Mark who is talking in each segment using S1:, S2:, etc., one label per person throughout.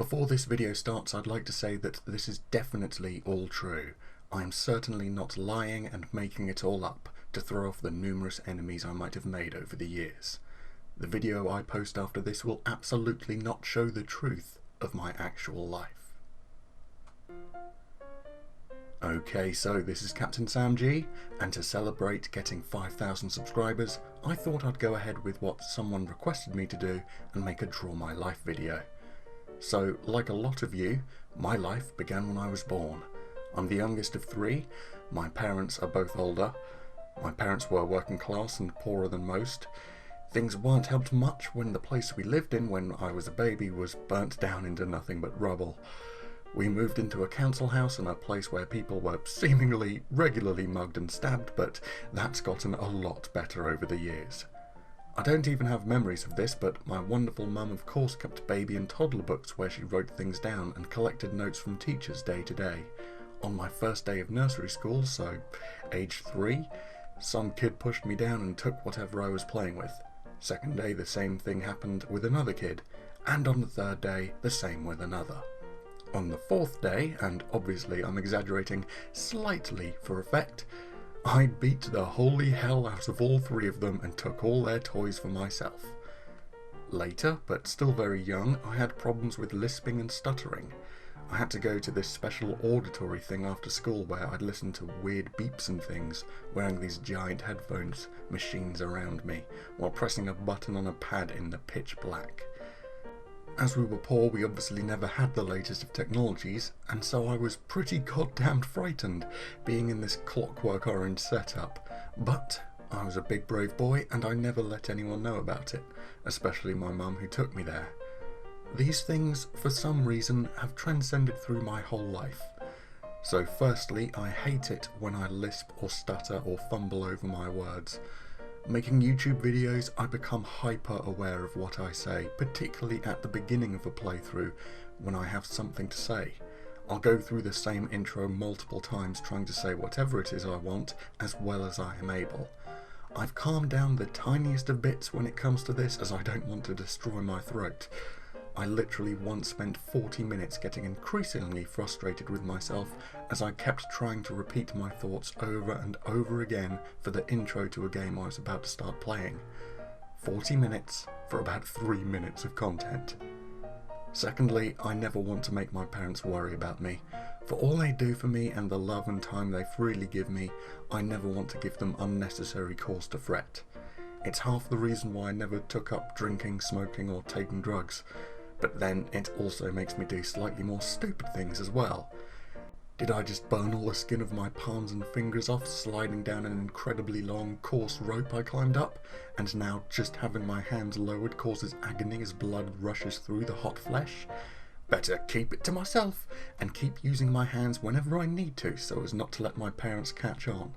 S1: Before this video starts, I'd like to say that this is definitely all true. I'm certainly not lying and making it all up to throw off the numerous enemies I might have made over the years. The video I post after this will absolutely not show the truth of my actual life. Okay, so this is CaptainSamG, and to celebrate getting 5,000 subscribers, I thought I'd go ahead with what someone requested me to do and make a Draw My Life video. So, like a lot of you, my life began when I was born. I'm the youngest of three. My parents are both older. My parents were working class and poorer than most. Things weren't helped much when the place we lived in when I was a baby was burnt down into nothing but rubble. We moved into a council house in a place where people were seemingly regularly mugged and stabbed, but that's gotten a lot better over the years. I don't even have memories of this, but my wonderful mum of course kept baby and toddler books where she wrote things down and collected notes from teachers day to day. On my first day of nursery school, so age 3, some kid pushed me down and took whatever I was playing with. Second day the same thing happened with another kid, and on the third day the same with another. On the fourth day, and obviously I'm exaggerating slightly for effect, I beat the holy hell out of all three of them and took all their toys for myself. Later, but still very young, I had problems with lisping and stuttering. I had to go to this special auditory thing after school where I'd listen to weird beeps and things, wearing these giant headphones machines around me, while pressing a button on a pad in the pitch black. As we were poor, we obviously never had the latest of technologies, and so I was pretty goddamn frightened being in this clockwork orange setup. But I was a big brave boy and I never let anyone know about it, especially my mum who took me there. These things, for some reason, have transcended through my whole life. So firstly, I hate it when I lisp or stutter or fumble over my words. Making YouTube videos, I become hyper aware of what I say, particularly at the beginning of a playthrough when I have something to say. I'll go through the same intro multiple times trying to say whatever it is I want as well as I am able. I've calmed down the tiniest of bits when it comes to this as I don't want to destroy my throat. I literally once spent 40 minutes getting increasingly frustrated with myself as I kept trying to repeat my thoughts over and over again for the intro to a game I was about to start playing. 40 minutes for about 3 minutes of content. Secondly, I never want to make my parents worry about me. For all they do for me and the love and time they freely give me, I never want to give them unnecessary cause to fret. It's half the reason why I never took up drinking, smoking or taking drugs. But then it also makes me do slightly more stupid things as well. Did I just burn all the skin of my palms and fingers off sliding down an incredibly long, coarse rope I climbed up, and now just having my hands lowered causes agony as blood rushes through the hot flesh? Better keep it to myself, and keep using my hands whenever I need to so as not to let my parents catch on.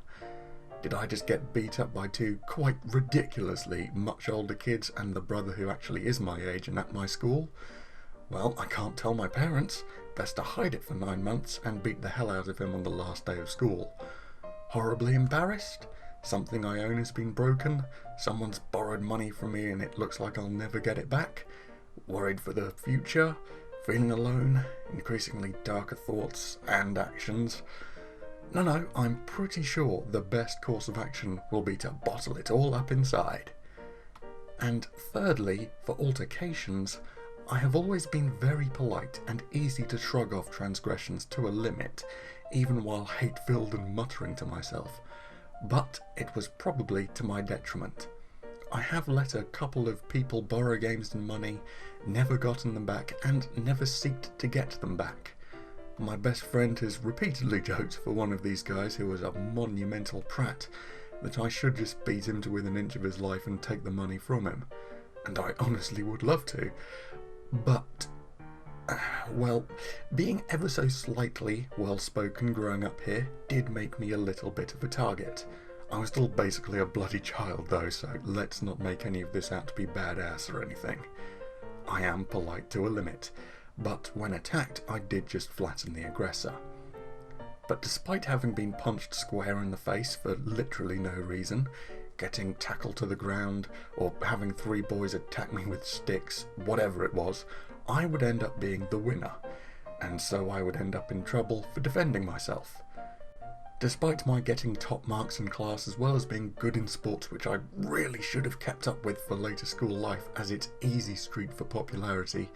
S1: Did I just get beat up by two quite ridiculously much older kids and the brother who actually is my age and at my school? Well, I can't tell my parents. Best to hide it for 9 months and beat the hell out of him on the last day of school. Horribly embarrassed? Something I own has been broken? Someone's borrowed money from me and it looks like I'll never get it back? Worried for the future? Feeling alone? Increasingly darker thoughts and actions? No, I'm pretty sure the best course of action will be to bottle it all up inside. And thirdly, for altercations, I have always been very polite and easy to shrug off transgressions to a limit, even while hate-filled and muttering to myself. But it was probably to my detriment. I have let a couple of people borrow games and money, never gotten them back, and never seeked to get them back. My best friend has repeatedly joked for one of these guys who was a monumental prat that I should just beat him to within an inch of his life and take the money from him. And I honestly would love to. But, well, being ever so slightly well-spoken growing up here did make me a little bit of a target. I was still basically a bloody child though, so let's not make any of this out to be badass or anything. I am polite to a limit. But when attacked, I did just flatten the aggressor. But despite having been punched square in the face for literally no reason, getting tackled to the ground, or having 3 boys attack me with sticks, whatever it was, I would end up being the winner, and so I would end up in trouble for defending myself. Despite my getting top marks in class as well as being good in sports, which I really should have kept up with for later school life as it's easy street for popularity,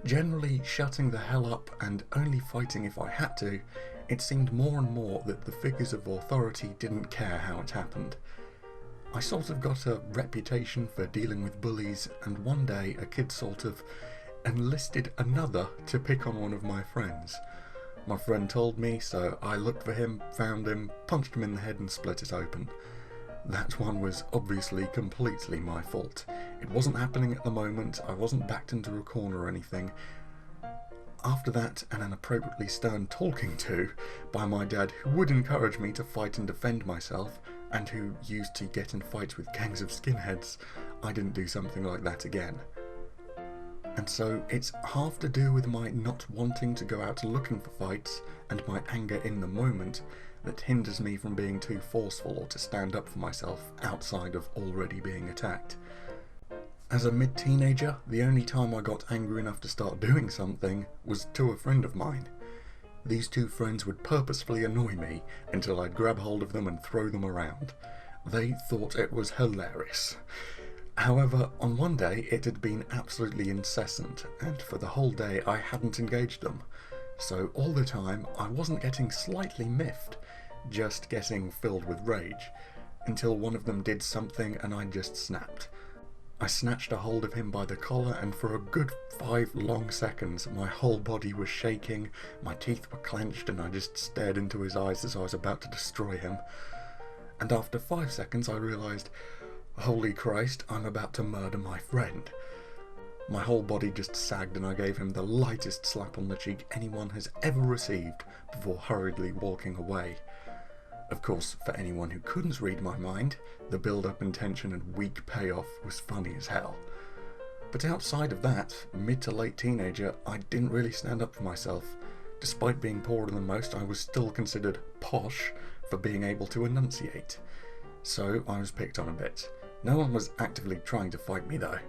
S1: generally shutting the hell up and only fighting if I had to, it seemed more and more that the figures of authority didn't care how it happened. I sort of got a reputation for dealing with bullies, and one day a kid sort of enlisted another to pick on one of my friends. My friend told me, so I looked for him, found him, punched him in the head and split it open. That one was obviously completely my fault. It wasn't happening at the moment, I wasn't backed into a corner or anything. After that, and an appropriately stern talking to by my dad, who would encourage me to fight and defend myself, and who used to get in fights with gangs of skinheads, I didn't do something like that again. And so it's half to do with my not wanting to go out looking for fights and my anger in the moment that hinders me from being too forceful or to stand up for myself outside of already being attacked. As a mid-teenager, the only time I got angry enough to start doing something was to a friend of mine. These two friends would purposefully annoy me until I'd grab hold of them and throw them around. They thought it was hilarious. However, on one day it had been absolutely incessant, and for the whole day I hadn't engaged them. So all the time I wasn't getting slightly miffed, just getting filled with rage, until one of them did something and I just snapped. I snatched a hold of him by the collar, and for a good 5 long seconds my whole body was shaking, my teeth were clenched, and I just stared into his eyes as I was about to destroy him. And after 5 seconds I realised, holy Christ, I'm about to murder my friend. My whole body just sagged and I gave him the lightest slap on the cheek anyone has ever received before hurriedly walking away. Of course, for anyone who couldn't read my mind, the build-up in tension and weak payoff was funny as hell. But outside of that, mid to late teenager, I didn't really stand up for myself. Despite being poorer than most, I was still considered posh for being able to enunciate. So I was picked on a bit. No one was actively trying to fight me though.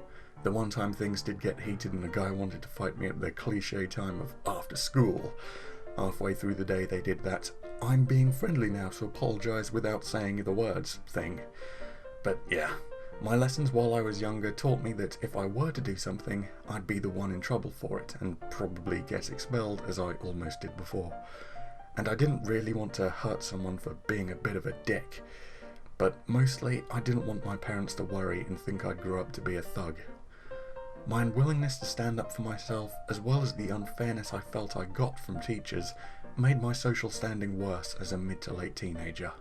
S1: The one time things did get heated and a guy wanted to fight me at the cliche time of after school. Halfway through the day they did that "I'm being friendly now to apologise without saying the words" thing. But yeah, my lessons while I was younger taught me that if I were to do something, I'd be the one in trouble for it and probably get expelled, as I almost did before. And I didn't really want to hurt someone for being a bit of a dick. But mostly, I didn't want my parents to worry and think I'd grow up to be a thug. My unwillingness to stand up for myself, as well as the unfairness I felt I got from teachers, made my social standing worse as a mid to late teenager.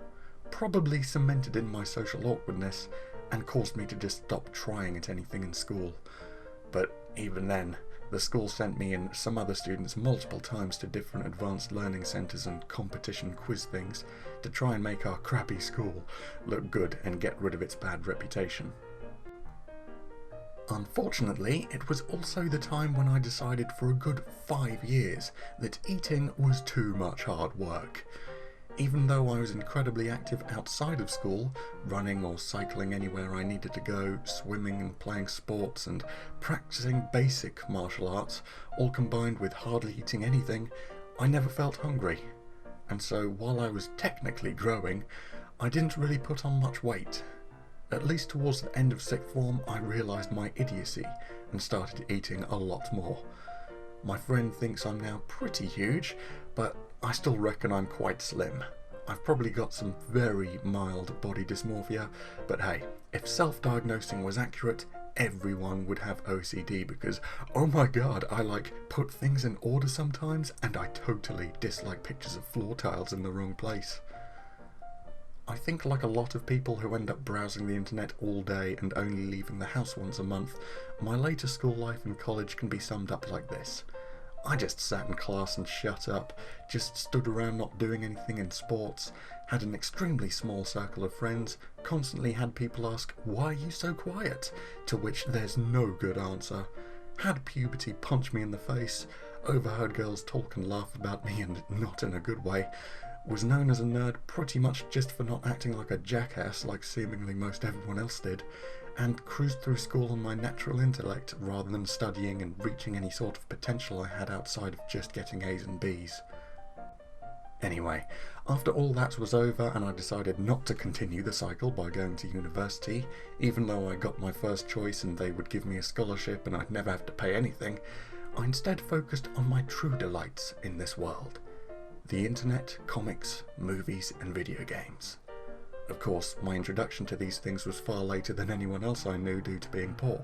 S1: Probably cemented in my social awkwardness and caused me to just stop trying at anything in school. But even then, the school sent me and some other students multiple times to different advanced learning centres and competition quiz things to try and make our crappy school look good and get rid of its bad reputation. Unfortunately, it was also the time when I decided for a good 5 years that eating was too much hard work. Even though I was incredibly active outside of school, running or cycling anywhere I needed to go, swimming and playing sports and practicing basic martial arts, all combined with hardly eating anything, I never felt hungry. And so while I was technically growing, I didn't really put on much weight. At least towards the end of sixth form, I realised my idiocy and started eating a lot more. My friend thinks I'm now pretty huge, but I still reckon I'm quite slim. I've probably got some very mild body dysmorphia, but hey, if self-diagnosing was accurate, everyone would have OCD because, oh my god, I put things in order sometimes, and I totally dislike pictures of floor tiles in the wrong place. I think like a lot of people who end up browsing the internet all day and only leaving the house once a month, my later school life and college can be summed up like this. I just sat in class and shut up, just stood around not doing anything in sports, had an extremely small circle of friends, constantly had people ask, "Why are you so quiet?" to which there's no good answer, had puberty punch me in the face, overheard girls talk and laugh about me and not in a good way, was known as a nerd pretty much just for not acting like a jackass like seemingly most everyone else did, and cruised through school on my natural intellect rather than studying and reaching any sort of potential I had outside of just getting A's and B's. Anyway, after all that was over and I decided not to continue the cycle by going to university, even though I got my first choice and they would give me a scholarship and I'd never have to pay anything, I instead focused on my true delights in this world: the internet, comics, movies and video games. Of course, my introduction to these things was far later than anyone else I knew due to being poor,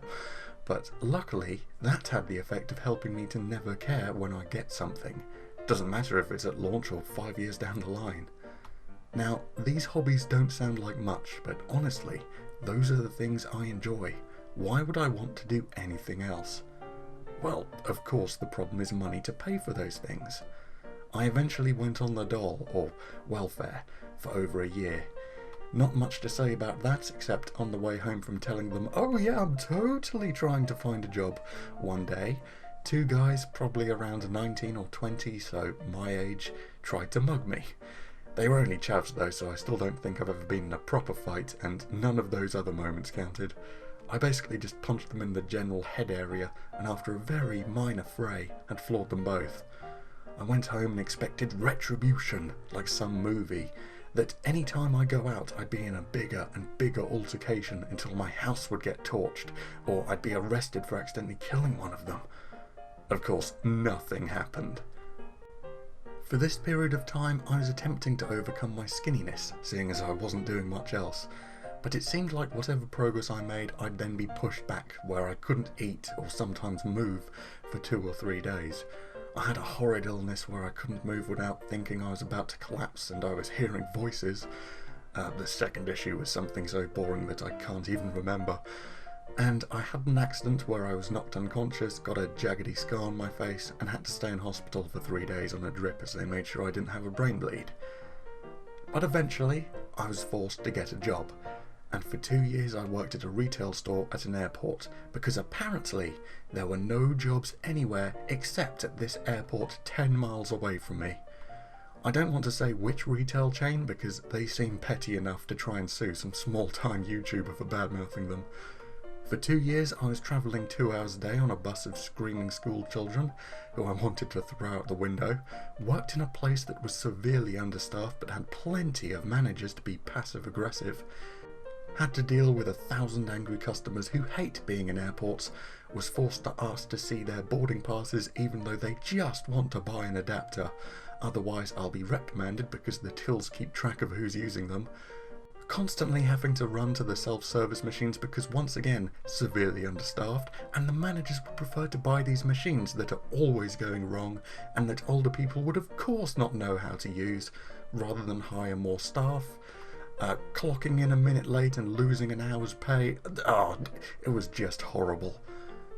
S1: but luckily that had the effect of helping me to never care when I get something. Doesn't matter if it's at launch or 5 years down the line. Now, these hobbies don't sound like much, but honestly, those are the things I enjoy. Why would I want to do anything else? Well, of course the problem is money to pay for those things. I eventually went on the dole, or welfare, for over a year. Not much to say about that, except on the way home from telling them, "Oh yeah, I'm totally trying to find a job," one day, two guys, probably around 19 or 20, so my age, tried to mug me. They were only chavs though, so I still don't think I've ever been in a proper fight, and none of those other moments counted. I basically just punched them in the general head area, and after a very minor fray, had floored them both. I went home and expected retribution, like some movie, that any time I go out I'd be in a bigger and bigger altercation until my house would get torched, or I'd be arrested for accidentally killing one of them. Of course, nothing happened. For this period of time, I was attempting to overcome my skinniness, seeing as I wasn't doing much else. But it seemed like whatever progress I made, I'd then be pushed back, where I couldn't eat or sometimes move for 2 or 3 days. I had a horrid illness where I couldn't move without thinking I was about to collapse, and I was hearing voices. The second issue was something so boring that I can't even remember. And I had an accident where I was knocked unconscious, got a jaggedy scar on my face, and had to stay in hospital for 3 days on a drip as they made sure I didn't have a brain bleed. But eventually, I was forced to get a job, and for 2 years I worked at a retail store at an airport, because apparently there were no jobs anywhere except at this airport 10 miles away from me. I don't want to say which retail chain because they seem petty enough to try and sue some small-time YouTuber for bad-mouthing them. For 2 years I was travelling 2 hours a day on a bus of screaming school children who I wanted to throw out the window, worked in a place that was severely understaffed but had plenty of managers to be passive-aggressive, had to deal with 1,000 angry customers who hate being in airports, was forced to ask to see their boarding passes even though they just want to buy an adapter, otherwise I'll be reprimanded because the tills keep track of who's using them, constantly having to run to the self-service machines because once again severely understaffed, and the managers would prefer to buy these machines that are always going wrong and that older people would of course not know how to use, rather than hire more staff, clocking in a minute late and losing an hour's pay. It was just horrible.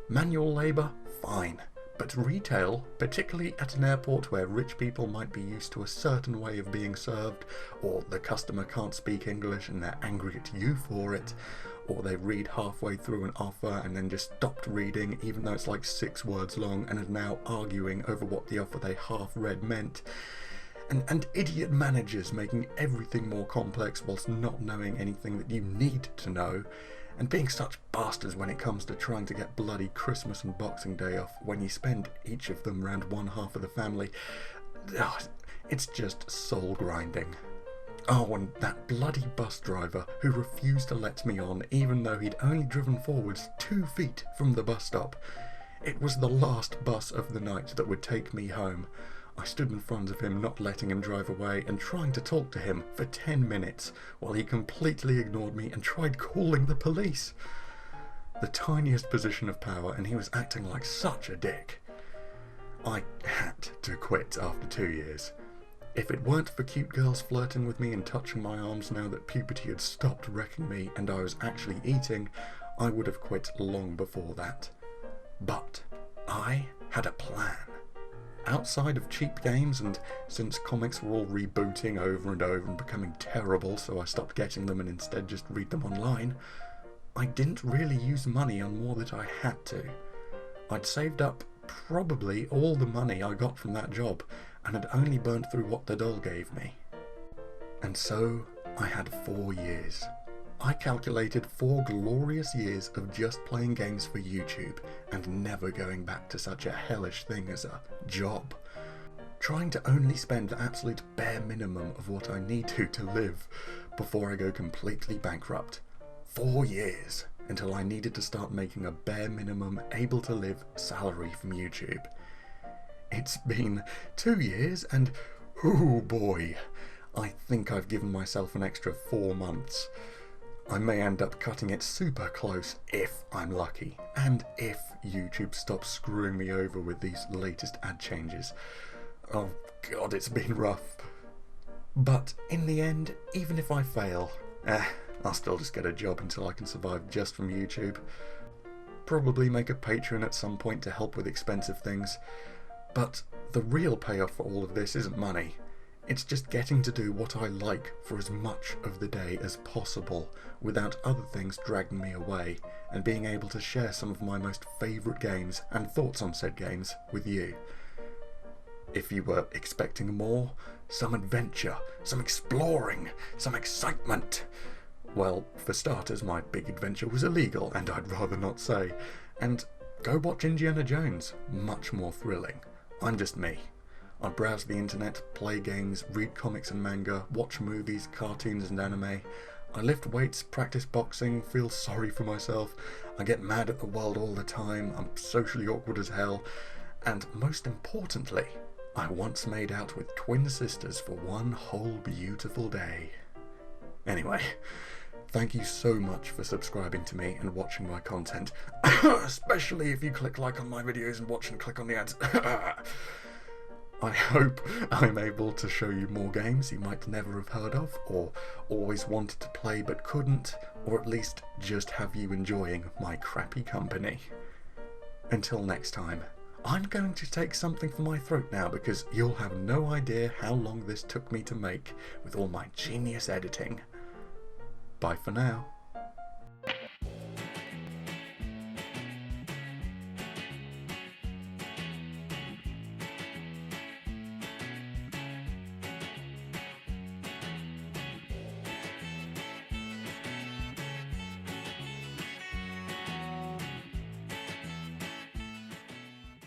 S1: Manual labour? Fine. But retail, particularly at an airport where rich people might be used to a certain way of being served, or the customer can't speak English and they're angry at you for it, or they read halfway through an offer and then just stopped reading even though it's like 6 words long and are now arguing over what the offer they half read meant, and idiot managers making everything more complex whilst not knowing anything that you need to know, and being such bastards when it comes to trying to get bloody Christmas and Boxing Day off when you spend each of them round one half of the family. It's just soul grinding. Oh, and that bloody bus driver who refused to let me on even though he'd only driven forwards 2 feet from the bus stop. It was the last bus of the night that would take me home. I stood in front of him, not letting him drive away, and trying to talk to him for 10 minutes, while he completely ignored me and tried calling the police. The tiniest position of power, and he was acting like such a dick. I had to quit after 2 years. If it weren't for cute girls flirting with me and touching my arms now that puberty had stopped wrecking me and I was actually eating, I would have quit long before that. But I had a plan. Outside of cheap games, and since comics were all rebooting over and over and becoming terrible, so I stopped getting them and instead just read them online, I didn't really use money on more that I had to. I'd saved up probably all the money I got from that job and had only burnt through what the dole gave me. And so I had 4 years. I calculated 4 glorious years of just playing games for YouTube and never going back to such a hellish thing as a job. Trying to only spend the absolute bare minimum of what I need to live before I go completely bankrupt. 4 years until I needed to start making a bare minimum able to live salary from YouTube. It's been 2 years and oh boy, I think I've given myself an extra 4 months. I may end up cutting it super close if I'm lucky, and if YouTube stops screwing me over with these latest ad changes. Oh god, it's been rough. But in the end, even if I fail, I'll still just get a job until I can survive just from YouTube. Probably make a Patreon at some point to help with expensive things. But the real payoff for all of this isn't money. It's just getting to do what I like for as much of the day as possible without other things dragging me away, and being able to share some of my most favourite games and thoughts on said games with you. If you were expecting more, some adventure, some exploring, some excitement, well, for starters, my big adventure was illegal, and I'd rather not say. And go watch Indiana Jones, much more thrilling. I'm just me. I browse the internet, play games, read comics and manga, watch movies, cartoons and anime. I lift weights, practice boxing, feel sorry for myself. I get mad at the world all the time, I'm socially awkward as hell. And most importantly, I once made out with twin sisters for one whole beautiful day. Anyway, thank you so much for subscribing to me and watching my content, especially if you click like on my videos and watch and click on the ads. I hope I'm able to show you more games you might never have heard of, or always wanted to play but couldn't, or at least just have you enjoying my crappy company. Until next time, I'm going to take something from my throat now because you'll have no idea how long this took me to make with all my genius editing. Bye for now.